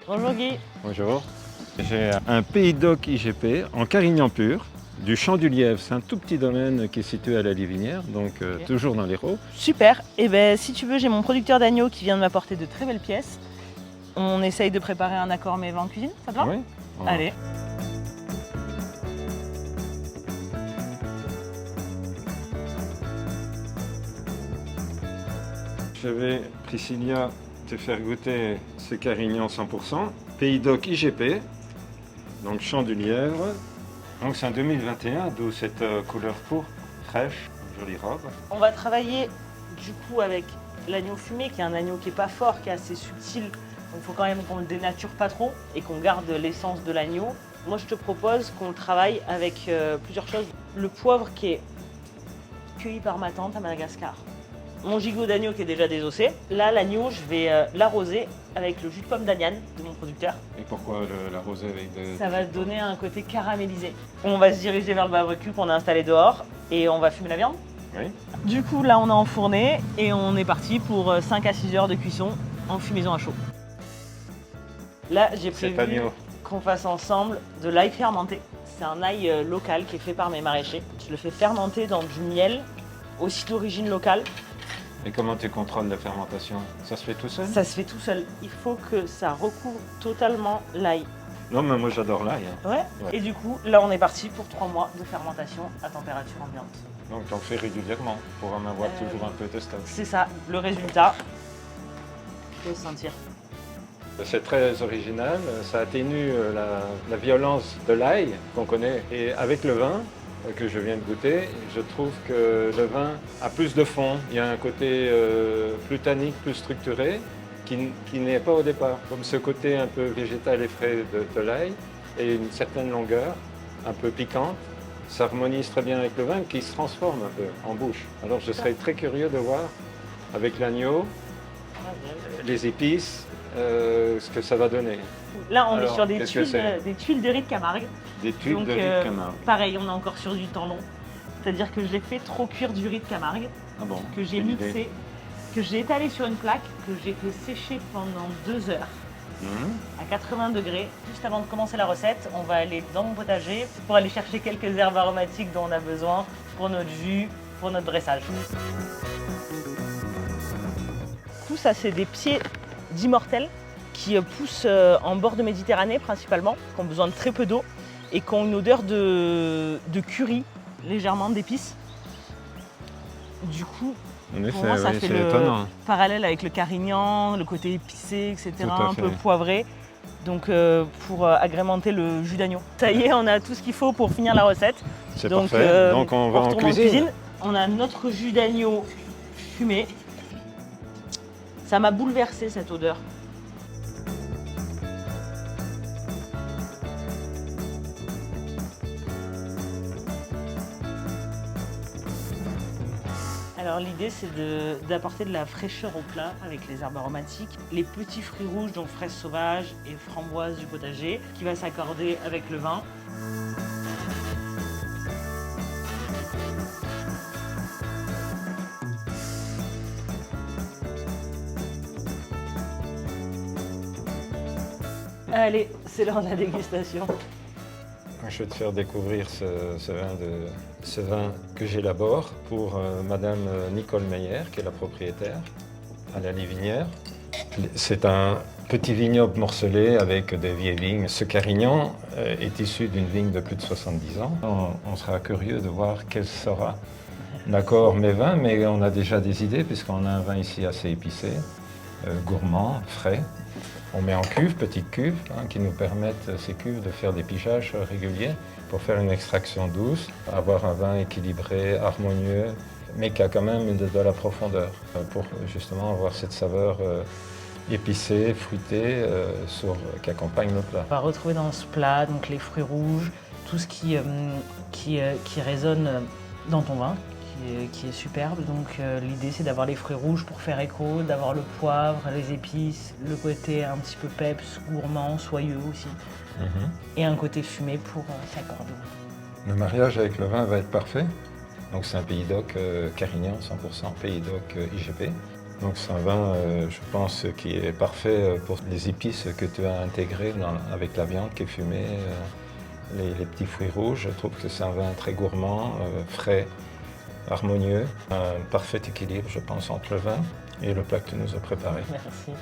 Bonjour Guy. Bonjour. J'ai un Pays d'Oc IGP en Carignan pur, du Champ du Lièvre. C'est un tout petit domaine qui est situé à la Livinière, donc Ok. toujours dans l'Hérault. Super. Et ben si tu veux, j'ai mon producteur d'agneau qui vient de m'apporter de très belles pièces. On essaye de préparer un accord mais en cuisine, ça te va? Oui. Allez. Je vais, Priscilla, te faire goûter ce Carignan 100%. Pays d'Oc IGP, donc Champ du Lièvre. Donc c'est en 2021, d'où cette couleur pourpre, fraîche, jolie robe. On va travailler du coup avec l'agneau fumé, qui est un agneau qui est pas fort, qui est assez subtil. Donc il faut quand même qu'on le dénature pas trop et qu'on garde l'essence de l'agneau. Moi je te propose qu'on travaille avec plusieurs choses. Le poivre qui est cueilli par ma tante à Madagascar. Mon gigot d'agneau qui est déjà désossé. Là l'agneau je vais l'arroser avec le jus de pomme d'Agnane de mon producteur. Et pourquoi l'arroser avec de... Ça va donner un côté caramélisé. On va se diriger vers le barbecue qu'on a installé dehors et on va fumer la viande. Oui. Du coup, là, on a enfourné et on est parti pour 5 à 6 heures de cuisson en fumaison à chaud. Là, j'ai Cet prévu agneau. qu'on fasse ensemble de l'ail fermenté. C'est un ail local qui est fait par mes maraîchers. Je le fais fermenter dans du miel, aussi d'origine locale. Et comment tu contrôles la fermentation? Ça se fait tout seul? Ça se fait tout seul. Il faut que ça recouvre totalement l'ail. Non, mais moi j'adore l'ail. Hein. Ouais. Ouais. Et du coup, là, on est parti pour 3 mois de fermentation à température ambiante. Donc t'en fais régulièrement pour en avoir Euh, toujours un peu de stock. C'est ça, le résultat. Il faut se sentir. C'est très original, ça atténue la violence de l'ail qu'on connaît. Et avec le vin que je viens de goûter, je trouve que le vin a plus de fond. Il y a un côté plus tannique, plus structuré, qui n'est pas au départ. Comme ce côté un peu végétal et frais de l'ail et une certaine longueur, un peu piquante. Ça harmonise très bien avec le vin qui se transforme un peu en bouche. Alors je serais très curieux de voir avec l'agneau, les épices, ce que ça va donner. Là, on est Alors, sur des qu'est-ce que c'est? tuiles de riz de Camargue. Des tubes Donc, de riz de Camargue. pareil, on est encore sur du temps long. C'est-à-dire que je l'ai fait trop cuire du riz de Camargue, Ah bon, que j'ai quelle idée. mixé, que j'ai étalé sur une plaque, que j'ai fait sécher pendant 2 heures à 80 degrés. Juste avant de commencer la recette, on va aller dans mon potager pour aller chercher quelques herbes aromatiques dont on a besoin pour notre jus, pour notre dressage. Tout ça, c'est des pieds d'immortels qui poussent en bord de Méditerranée principalement, qui ont besoin de très peu d'eau et qui ont une odeur de curry, légèrement d'épices. Du coup, En effet, pour moi, ça oui, fait c'est le étonnant. parallèle avec le carignan, le côté épicé, etc., Tout à un peu fait. poivré. Donc pour agrémenter le jus d'agneau. Ça y est, on a tout ce qu'il faut pour finir la recette. C'est Donc, parfait. Donc on va en retourne cuisine. On a notre jus d'agneau fumé. Ça m'a bouleversé cette odeur. Alors l'idée c'est d'apporter de la fraîcheur au plat avec les herbes aromatiques, les petits fruits rouges, donc fraises sauvages et framboises du potager, qui va s'accorder avec le vin. Allez, c'est l'heure de la dégustation. Je vais te faire découvrir ce vin que j'élabore pour Madame Nicole Meyer, qui est la propriétaire à la Livinière. C'est un petit vignoble morcelé avec des vieilles vignes. Ce Carignan est issu d'une vigne de plus de 70 ans. On sera curieux de voir quel sera l'accord mes vins, mais on a déjà des idées puisqu'on a un vin ici assez épicé, gourmand, frais. On met en cuve, petites cuves, qui nous permettent, ces cuves, de faire des pigeages réguliers pour faire une extraction douce, avoir un vin équilibré, harmonieux, mais qui a quand même de la profondeur, pour justement avoir cette saveur épicée, fruitée, qui accompagne le plat. On va retrouver dans ce plat donc les fruits rouges, tout ce qui résonne dans ton vin, qui est superbe. Donc l'idée c'est d'avoir les fruits rouges pour faire écho, d'avoir le poivre, les épices, le côté un petit peu peps, gourmand, soyeux aussi, et un côté fumé pour s'accorder. Le mariage avec le vin va être parfait. Donc c'est un Pays d'Oc Carignan, 100% Pays d'Oc IGP. Donc c'est un vin, je pense, qui est parfait pour les épices que tu as intégrées avec la viande qui est fumée, les petits fruits rouges. Je trouve que c'est un vin très gourmand, frais, harmonieux, un parfait équilibre, je pense, entre le vin et le plat que tu nous as préparé. Merci.